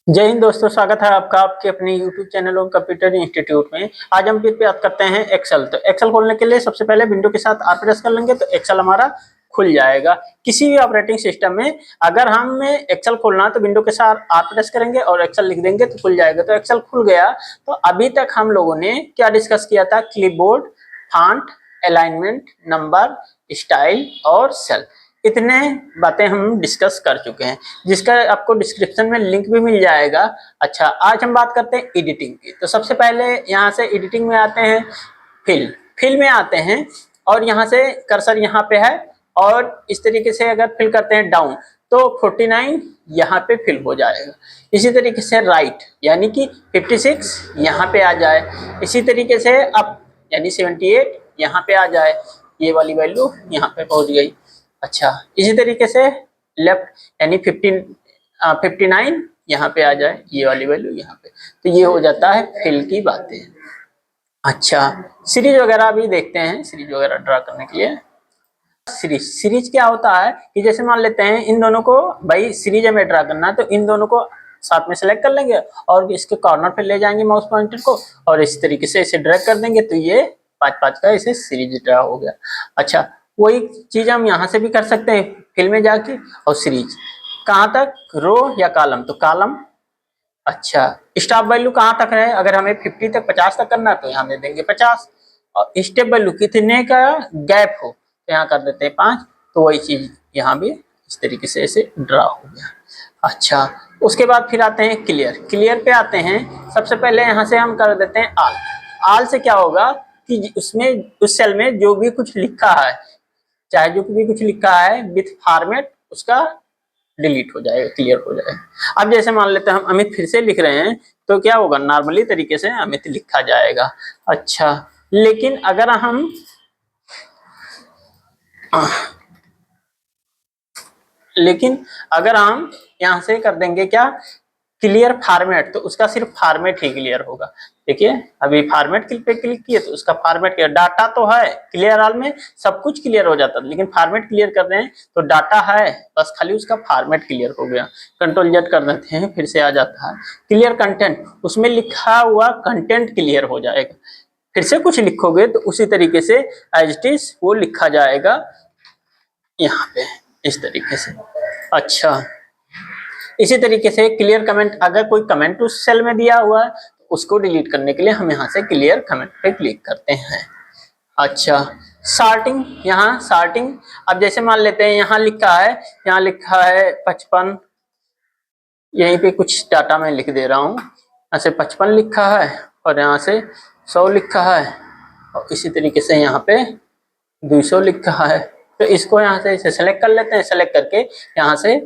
जय हिंद दोस्तों, स्वागत है आपका आपके अपने YouTube चैनल और कंप्यूटर इंस्टीट्यूट में। आज हम फिर बात करते हैं एक्सेल। तो एक्सेल खोलने के लिए सबसे पहले विंडो के साथ आर प्रेस कर लेंगे तो एक्सेल हमारा खुल जाएगा। किसी भी ऑपरेटिंग सिस्टम में अगर हमें एक्सेल खोलना है तो विंडो के साथ आर प्रेस करेंगे और एक्सेल लिख देंगे तो खुल जाएगा। तो एक्सेल खुल गया। तो अभी तक हम लोगों ने क्या डिस्कस किया था? Clipboard, font, alignment, number, style और सेल, इतने बातें हम डिस्कस कर चुके हैं, जिसका आपको डिस्क्रिप्शन में लिंक भी मिल जाएगा। अच्छा, आज हम बात करते हैं एडिटिंग की। तो सबसे पहले यहाँ से एडिटिंग में आते हैं, फिल में आते हैं और यहाँ से कर्सर यहाँ पे है और इस तरीके से अगर फिल करते हैं डाउन तो 49 यहाँ पे फिल हो जाएगा। इसी तरीके से राइट यानी कि 56 यहाँ पे आ जाए। इसी तरीके से अप यानी 78 यहाँ पे आ जाए, ये वाली वैल्यू यहाँ पे पहुँच गई। अच्छा, इसी तरीके से लेफ्ट यानी 59 यहाँ पे आ जाए, ये वाली वैल्यू यहाँ पे। तो ये हो जाता है फिल की बातें। अच्छा, सीरीज वगैरह भी देखते हैं। सीरीज वगैरह ड्रा करने के लिए सीरीज क्या होता है कि जैसे मान लेते हैं इन दोनों को, भाई सीरीज हमें ड्रा करना है तो इन दोनों को साथ में सेलेक्ट कर लेंगे और इसके कॉर्नर पे ले जाएंगे माउस पॉइंटर को और इस तरीके से इसे ड्रैग कर देंगे तो ये 5-5 का इसे सीरीज ड्रा हो गया। अच्छा, वही चीज हम यहाँ से भी कर सकते हैं फिल में जाके। और सीरीज कहाँ तक? रो या कॉलम? तो कॉलम। अच्छा, स्टॉप वैल्यू कहाँ तक है? अगर हमें 50 तक 50 तक करना है तो यहाँ दे देंगे 50 और स्टेप वैल्यू कितने का गैप हो तो यहाँ कर देते हैं 5। तो वही चीज यहाँ भी इस तरीके से ऐसे ड्रा हो गया। अच्छा, उसके बाद फिर आते हैं क्लियर पे आते हैं। सबसे पहले यहाँ से हम कर देते हैं आल से क्या होगा कि उसमें उस सेल में जो भी कुछ लिखा है, चाहे जो भी कुछ लिखा है विथ फॉर्मेट, उसका डिलीट हो जाएगा, क्लियर हो जाएगा। अब जैसे मान लेते हैं हम अमित फिर से लिख रहे हैं तो क्या होगा? नॉर्मली तरीके से अमित लिखा जाएगा। अच्छा, लेकिन अगर हम यहाँ से कर देंगे क्या? क्लियर फॉर्मेट, तो उसका सिर्फ फॉर्मेट ही क्लियर होगा। देखिए अभी फॉर्मेट पे क्लिक किए तो उसका फॉर्मेट क्लियर, डाटा तो है क्लियर ऑल में, सब कुछ क्लियर हो जाता है, लेकिन फॉर्मेट क्लियर कर रहे हैं तो डाटा है बस, खाली उसका फॉर्मेट क्लियर हो गया। कंट्रोल जेड कर देते हैं, फिर से आ जाता है क्लियर कंटेंट, उसमें लिखा हुआ कंटेंट क्लियर हो जाएगा। फिर से कुछ लिखोगे तो उसी तरीके से एज इट इज वो लिखा जाएगा यहाँ पे इस तरीके से। अच्छा, इसी तरीके से क्लियर कमेंट, अगर कोई कमेंट उस सेल में दिया हुआ है तो उसको डिलीट करने के लिए हम यहाँ से क्लियर कमेंट पे क्लिक करते हैं। अच्छा, सॉर्टिंग, यहाँ सॉर्टिंग, अब जैसे मान लेते हैं यहाँ लिखा है 55, यहीं पे कुछ डाटा मैं लिख दे रहा हूँ। यहाँ से 55 लिखा है और यहाँ से 100 लिखा है और इसी तरीके से यहाँ पे 200 लिखा है। तो इसको यहाँ से इसे सेलेक्ट कर लेते हैं, सेलेक्ट करके यहाँ से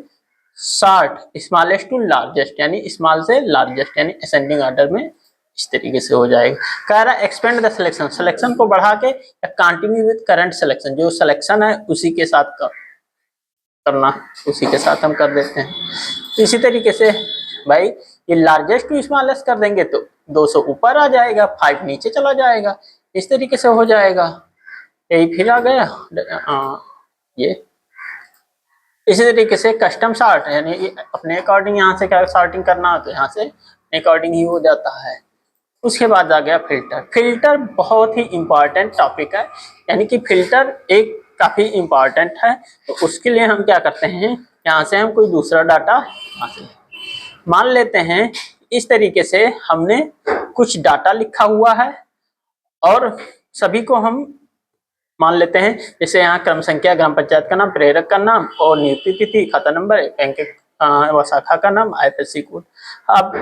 सॉर्ट स्मॉलेस्ट टू लार्जेस्ट यानी स्मॉल से लार्जेस्ट यानी असेंडिंग ऑर्डर में इस तरीके से हो जाएगा। कह रहा है एक्सपेंड द सिलेक्शन, सिलेक्शन को बढ़ा के या कंटिन्यू विद करंट सिलेक्शन, जो सिलेक्शन है उसी के साथ करना, उसी के साथ हम कर देते हैं। तो इसी तरीके से भाई ये लार्जेस्ट टू स्मॉलेस्ट कर देंगे तो 200 ऊपर आ जाएगा, 5 नीचे चला जाएगा, इस तरीके से हो जाएगा। यही फिर आ गया ये। इसी तरीके से कस्टम सॉर्ट यानी अपने अकॉर्डिंग यहाँ से क्या सॉर्टिंग करना तो यहाँ से अकॉर्डिंग ही हो जाता है। उसके बाद आ गया फिल्टर। फिल्टर बहुत ही इंपॉर्टेंट टॉपिक है, यानी कि फिल्टर एक काफी इंपॉर्टेंट है। तो उसके लिए हम क्या करते हैं, यहाँ से हम कोई दूसरा डाटा हासिल मान लेते हैं। इस तरीके से हमने कुछ डाटा लिखा हुआ है और सभी को हम मान लेते हैं, जैसे यहाँ क्रम संख्या, ग्राम पंचायत का नाम, प्रेरक का नाम और नियुक्ति तिथि, खाता नंबर, बैंक व शाखा का नाम, IFSC कोड। अब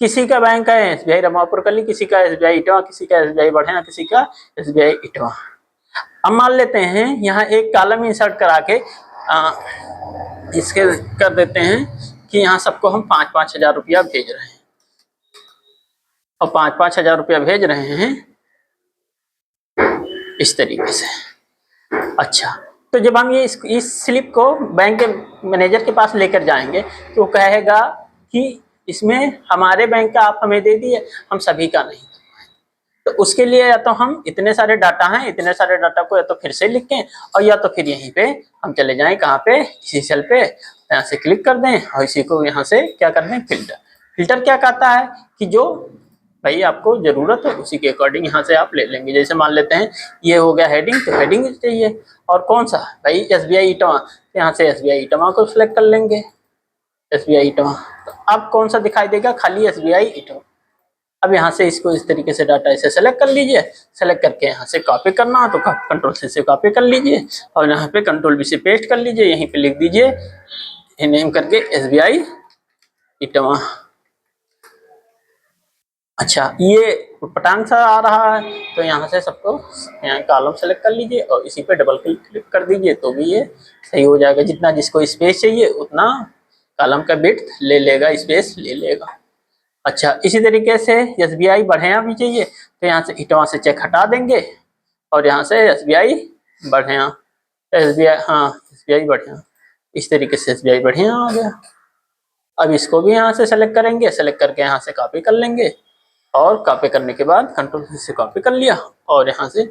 किसी का बैंक है SBI रमापुर कली, किसी का SBI इटवा, किसी का SBI बढ़िया, किसी का SBI इटवा। अब मान लेते हैं यहाँ एक कॉलम इंसर्ट करा के इसके कर देते हैं कि यहाँ सबको हम 5-5 हजार रुपया भेज रहे हैं और 5-5 हजार रुपया भेज रहे हैं इस तरीके से। अच्छा, तो जब हम ये इस स्लिप को बैंक के मैनेजर के पास लेकर जाएंगे तो कहेगा कि इसमें हमारे बैंक का आप हमें दे दिए, हम सभी का नहीं। तो उसके लिए या तो हम इतने सारे डाटा हैं, इतने सारे डाटा को या तो फिर से लिखें और या तो फिर यहीं पे हम चले जाएं, कहाँ पे, इसी सेल पे यहाँ से क्लिक कर दें और इसी को यहाँ से क्या कर दें, फिल्टर क्या कहता है कि जो भाई आपको जरूरत है उसी के अकॉर्डिंग यहाँ से आप ले लेंगे। जैसे मान लेते हैं ये हो गया हेडिंग, तो हेडिंग चाहिए, और कौन सा भाई SBI इटवा, तो यहाँ से SBI इटवा को सिलेक्ट कर लेंगे, SBI इटवा। तो अब कौन सा दिखाई देगा, खाली SBI इटवा। अब यहाँ से इसको इस तरीके से डाटा ऐसे सेलेक्ट कर लीजिए, सेलेक्ट करके यहाँ से कॉपी करना हो तो कंट्रोल से कॉपी कर लीजिए, और यहाँ पे कंट्रोल V से पेस्ट कर लीजिए, यहीं पे लिख दीजिए नेम करके SBI इटवा। अच्छा, ये पटांग सा आ रहा है, तो यहाँ से सबको यहाँ कॉलम सेलेक्ट कर लीजिए और इसी पे डबल क्लिक कर दीजिए, तो भी ये सही हो जाएगा। जितना जिसको स्पेस चाहिए उतना कॉलम का विड्थ ले लेगा, स्पेस ले लेगा। अच्छा, इसी तरीके से SBI बढ़िया भी चाहिए, तो यहाँ से इटवा से चेक हटा देंगे और यहाँ से SBI बढ़िया, SBI, हाँ SBI बढ़िया, इस तरीके से SBI बढ़िया आ गया। अब इसको भी यहाँ से सेलेक्ट करेंगे, सेलेक्ट करके यहाँ से कॉपी कर लेंगे, और कॉपी करने के बाद कंट्रोल V से कॉपी कर लिया, और यहाँ से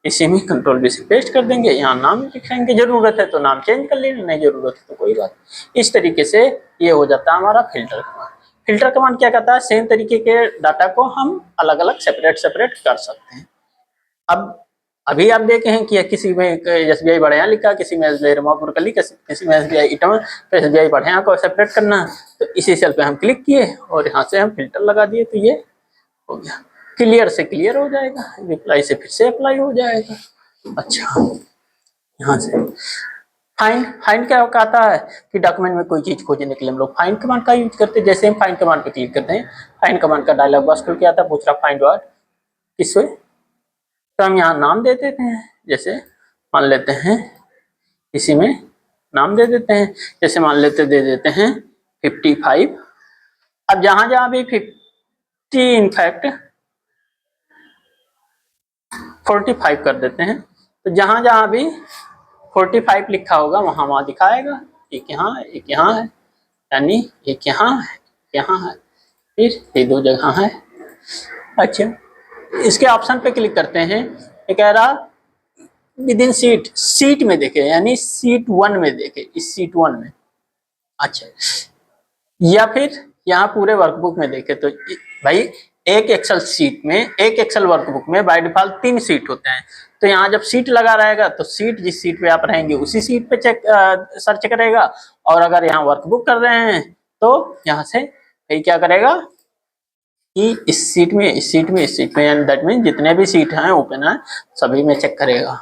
इसी में कंट्रोल V से पेस्ट कर देंगे। यहाँ नाम लिखेंगे, जरूरत है तो नाम चेंज कर लेंगे, नहीं जरूरत है तो कोई बात। इस तरीके से ये हो जाता है हमारा फिल्टर कमांड। फिल्टर कमांड क्या करता है, सेम तरीके के डाटा को हम अलग अलग सेपरेट कर सकते हैं। अब अभी आप देखे हैं कि किसी में SBI बढ़िया लिखा, किसी में SBI रमापुर का लिखा, किसी में SBI इटवा, तो SBI बढ़िया को सेपरेट करना, तो इसी सेल पे हम क्लिक किए और यहाँ से हम फिल्टर लगा दिए, तो ये हो गया। क्लियर से क्लियर हो जाएगा, रिप्लाई से फिर से अप्लाई हो जाएगा। अच्छा, यहाँ से फाइंड क्या कहता है कि डॉक्यूमेंट में कोई चीज खोजने के लिए हम लोग फाइंड कमांड का यूज करते हैं। जैसे हम फाइंड कमांड पे क्लिक करते हैं, फाइंड कमांड का डायलॉग बॉक्स खुल के आता है, पूछ रहा फाइंड वर्ड किससे, तो हम यहाँ नाम दे देते हैं। जैसे मान लेते हैं इसी में नाम दे देते हैं, जैसे मान लेते दे देते हैं 55। अब जहां जहां भी 50 इनफैक्ट 45 कर देते हैं, तो जहां जहां भी 45 लिखा होगा वहां वहां दिखाएगा। एक यहाँ है, यानी एक यहाँ है, फिर ये दो जगह है। अच्छा, इसके ऑप्शन पे क्लिक करते हैं, ये कह रहा विद इन सीट में देखे, यानी सीट 1 में देखे, इस सीट 1 में। अच्छा, या फिर यहाँ पूरे वर्कबुक में देखे, तो भाई एक एक्सेल सीट में, एक एक्सेल वर्कबुक में बाय डिफॉल्ट 3 सीट होते हैं, तो यहाँ जब सीट लगा रहेगा तो सीट जिस सीट पे आप रहेंगे उसी सीट पे सर्च करेगा, और अगर यहाँ वर्कबुक कर रहे हैं तो यहाँ से भाई क्या करेगा कि इस सीट में, इस सीट में, इस सीट में, यानी दैट मीन जितने भी सीट हैं ओपन है सभी में चेक करेगा।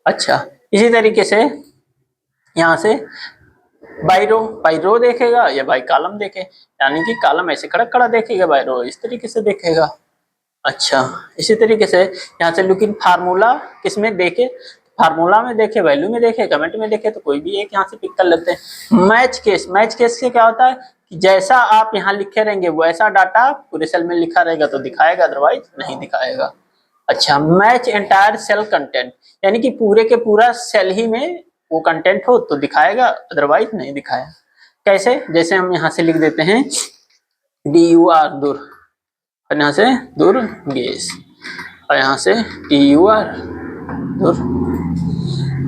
अच्छा, इसी तरीके से यहाँ से बाय रो देखेगा या बाय कॉलम देखे, यानी कि कॉलम ऐसे खड़ा देखेगा, बाय रो इस तरीके से देखेगा। अच्छा, इसी तरीके से यहाँ से लुक इन फार्मूला किसमें देखे, फार्मूला में देखे, वैल्यू में देखे, कमेंट में देखे, तो कोई भी एक यहाँ से पिक कर लेते हैं। मैच केस से क्या होता है कि जैसा आप यहाँ लिखे रहेंगे वैसा डाटा पूरे सेल में लिखा रहेगा तो दिखाएगा, अदरवाइज नहीं दिखाएगा। अच्छा, मैच एंटायर सेल कंटेंट, यानी कि पूरे के पूरा सेल ही में वो कंटेंट हो तो दिखाएगा, अदरवाइज नहीं दिखाएगा। कैसे, जैसे हम यहाँ से लिख देते हैं DUR दूर, और यहाँ से दुर्गेश, और यहाँ से TUR दूर,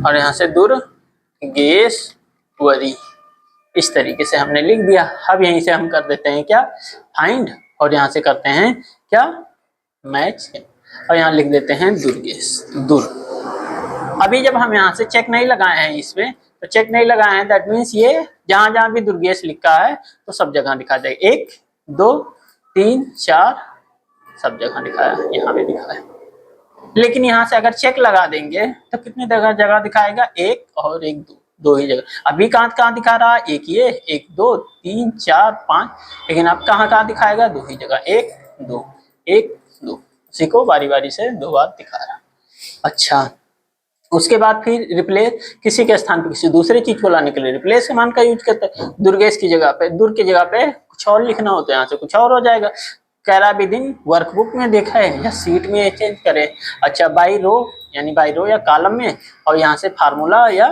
और यहाँ से दुर्गेश्वरी, इस तरीके से हमने लिख दिया। अब यहीं से हम कर देते हैं क्या, फाइंड, और यहाँ से करते हैं क्या, मैच, और यहाँ लिख देते हैं दुर्गेश दूर। अभी जब हम यहाँ से चेक नहीं लगाए हैं इसमें, तो चेक नहीं लगाए हैं दैट मीन्स ये जहां जहां भी दुर्गेश लिखा है तो सब जगह दिखा जाएगा, 1 2 3 4 सब जगह दिखाया, यहाँ भी दिखा है। लेकिन यहाँ से अगर चेक लगा देंगे तो कितनी जगह दिखाएगा, 1 और 1 दो ही जगह। अभी कहाँ दिखा रहा है, एक ये 1 2 3 4 5, लेकिन अब कहाँ दिखाएगा, 2 ही जगह, 1 2 1 2, उसी को बारी बारी से 2 बार दिखा रहा। अच्छा, उसके बाद फिर रिप्लेस, किसी के स्थान पर किसी दूसरे चीज को लाने के लिए रिप्लेस कमांड का यूज करते हैं। दुर्गेश की जगह पे, दुर की जगह पे कुछ और लिखना होता है, यहाँ से कुछ और हो जाएगा। कह रहा विद इन वर्कबुक में देखा है या सीट में चेंज करे। अच्छा, बाई रो, यानी बाई रो या कॉलम में, और यहाँ से फार्मूला या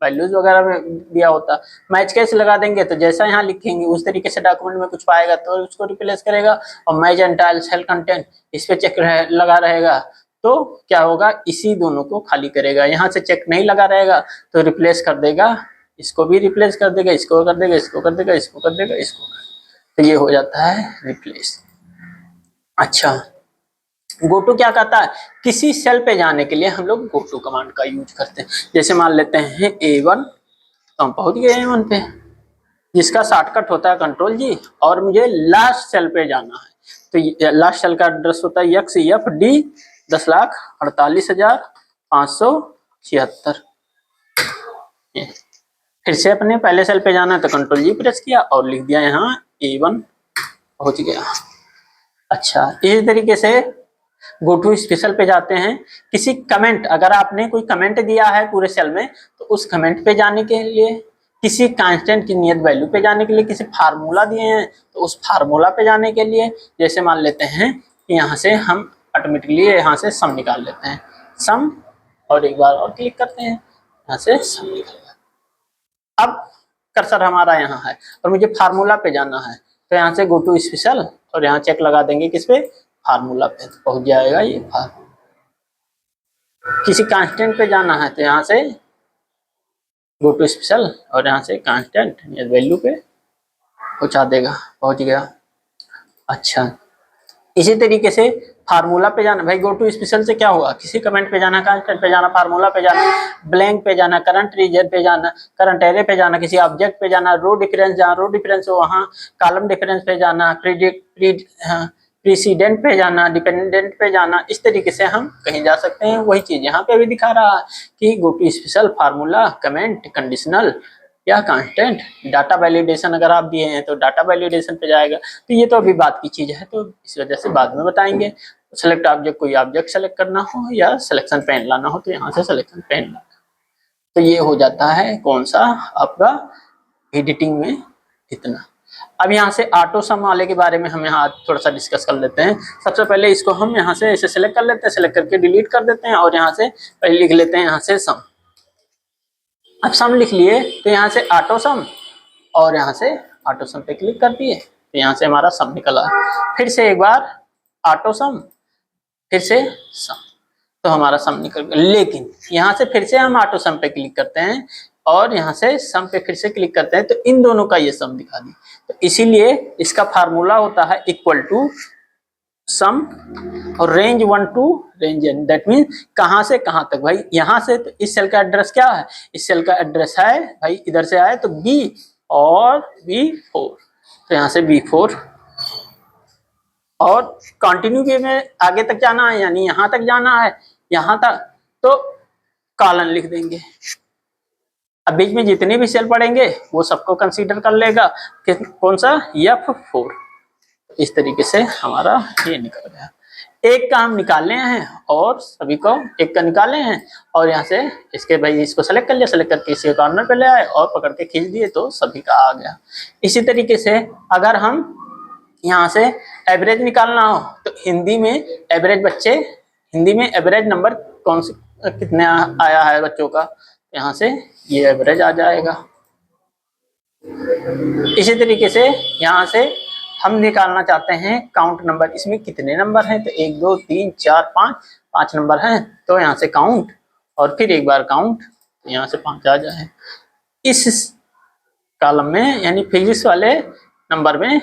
वैल्यूज वगैरह में दिया होता। मैच कैसे लगा देंगे, तो जैसा यहाँ लिखेंगे उस तरीके से डॉक्यूमेंट में कुछ पाएगा तो उसको रिप्लेस करेगा। और मैच एंटायर सेल कंटेंट, इस पे चेक लगा रहेगा तो क्या होगा, इसी दोनों को खाली करेगा। यहाँ से चेक नहीं लगा रहेगा तो रिप्लेस कर देगा, इसको भी रिप्लेस कर देगा, इसको कर देगा, इसको कर देगा, इसको कर देगा, इसको कर देगा। तो ये हो जाता है रिप्लेस। अच्छा, गो टू क्या कहता है, किसी सेल पे जाने के लिए हम लोग गो टू कमांड का यूज करते हैं। जैसे मान लेते हैं A1, तो हम पहुंच गए A1 पे, जिसका शॉर्टकट होता है कंट्रोल जी, और मुझे लास्ट सेल पे जाना है। तो लास्ट सेल का एड्रेस होता है XFD 10,48,576। फिर से अपने पहले सेल पे जाना है तो कंट्रोल जी प्रेस किया और लिख दिया यहाँ A1, पहुंच गया। अच्छा, इसी तरीके से गो टू स्पेशल पे जाते हैं। किसी कमेंट, अगर आपने कोई कमेंट दिया है पूरे सेल में, तो उस कमेंट पे जाने के लिए, किसी कांस्टेंट की नियत वैल्यू पे जाने के लिए, किसी फार्मूला दिए हैं तो उस फार्मूला पे जाने के लिए, जैसे मान लेते हैं कि यहाँ से हम ऑटोमेटिकली यहाँ से सम निकाल लेते हैं, सम, और एक बार और क्लिक करते हैं, यहाँ से सम निकल गया। अब कर्सर हमारा यहाँ है और मुझे फार्मूला पे जाना है, तो यहाँ से गो टू स्पेशल और यहाँ चेक लगा देंगे किस पे, फार्मूला पे, तो पहुंच जाएगा ये फार्मूला। किसी कांस्टेंट पे जाना है तो यहाँ से गो टू स्पेशल और यहाँ से कांस्टेंट वैल्यू पे पहुंचा देगा, पहुंच गया। अच्छा, इसी तरीके से फार्मूला पे जाना, भाई गो टू स्पेशल से क्या हुआ, किसी कमेंट पे जाना, कांस्टेंट पे जाना, फार्मूला पे जाना, ब्लैंक पे जाना, करंट रीजन पे जाना, करंट एरे पे जाना, किसी ऑब्जेक्ट पे जाना, रो डिफरेंस जहाँ रो डिफरेंस हो वहाँ कॉलम डिफरेंस पे जाना, प्रीसीडेंट पे जाना, डिपेंडेंट पे जाना। इस तरीके से हम कहीं जा सकते हैं। वही चीज यहाँ पे भी दिखा रहा है कि go to special, formula, comment, conditional या कांस्टेंट, डाटा वैलिडेशन अगर आप दिए हैं तो डाटा वैलिडेशन पे जाएगा। तो ये तो अभी बात की चीज है, तो इस वजह से बाद में बताएंगे। सेलेक्ट ऑब्जेक्ट, कोई ऑब्जेक्ट सेलेक्ट करना हो या सिलेक्शन पेन लाना हो तो यहाँ से सिलेक्शन पेन लाना। तो ये हो जाता है कौन सा आपका एडिटिंग में इतना। अब यहाँ से ऑटो सम वाले के बारे में हम यहाँ थोड़ा सा डिस्कस कर लेते हैं। सबसे पहले इसको हम यहाँ से ऐसे सेलेक्ट कर लेते हैं, सेलेक्ट करके डिलीट कर देते हैं और यहाँ से पहले लिख लेते हैं यहाँ से सम। अब सम लिख लिए तो यहाँ से ऑटो सम और यहाँ से ऑटो सम पे क्लिक कर दिए तो यहाँ से हमारा सम निकला। फिर से एक बार ऑटो सम, फिर से सम, तो हमारा सम निकल गया। लेकिन यहाँ से फिर से हम ऑटो सम पे क्लिक करते हैं और यहाँ से सम पे फिर से क्लिक करते हैं तो इन दोनों का ये सम दिखा दी। तो इसीलिए इसका फार्मूला होता है इक्वल टू सम और range 1 to range n। That mean कहां से कहां तक, भाई यहां से, तो इस सेल का एड्रेस क्या है, इस सेल का एड्रेस है भाई इधर से आए तो B और B4, तो यहाँ से B4 और कंटिन्यू वे में आगे तक जाना है, यानी यहां तक जाना है, यहां तक तो कॉलन लिख देंगे। अब बीच में जितने भी सेल पड़ेंगे वो सबको कंसीडर कर लेगा कि कौन सा F4। इस तरीके से हमारा ये निकल गया। एक का हम निकाले हैं और सभी को एक का निकाले हैं और यहाँ से इसके भाई इसको सेलेक्ट कर लिया, सेलेक्ट करके इसी कॉर्नर पे ले आए और पकड़ के खींच दिए तो सभी का आ गया। इसी तरीके से अगर हम यहाँ से एवरेज निकालना हो तो हिंदी में एवरेज बच्चे, हिंदी में एवरेज नंबर कौन से कितने आया है बच्चों का, यहाँ से ये एवरेज आ जाएगा। इसी तरीके से यहाँ से हम निकालना चाहते हैं काउंट नंबर, इसमें कितने नंबर हैं तो 1 2 3 4 5, 5 नंबर हैं तो यहाँ से काउंट और फिर एक बार काउंट, तो यहाँ से 5 आ जाए। इस कॉलम में यानी फिजिक्स वाले नंबर में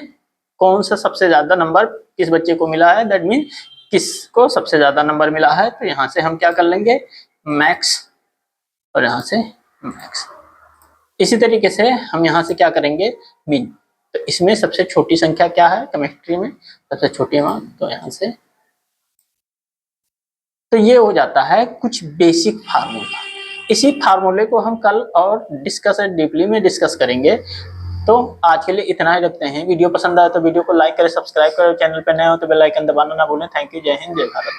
कौन सा सबसे ज्यादा नंबर किस बच्चे को मिला है, दैट मीन किसको सबसे ज्यादा नंबर मिला है, तो यहाँ से हम क्या कर लेंगे मैक्स और यहाँ से मैक्स। इसी तरीके से हम यहाँ से क्या करेंगे मिन, तो इसमें सबसे छोटी संख्या क्या है केमिस्ट्री में, सबसे छोटी अमाउंट, तो यहाँ से। तो ये हो जाता है कुछ बेसिक फार्मूला। इसी फार्मूले को हम कल और डिस्कस डीपली में डिस्कस करेंगे। तो आज के लिए इतना ही रखते हैं। वीडियो पसंद आए तो वीडियो को लाइक करें, सब्सक्राइब करें, चैनल पर नए हो तो बेल आइकन दबाना ना भूलें। थैंक यू, जय हिंद, जय भारत।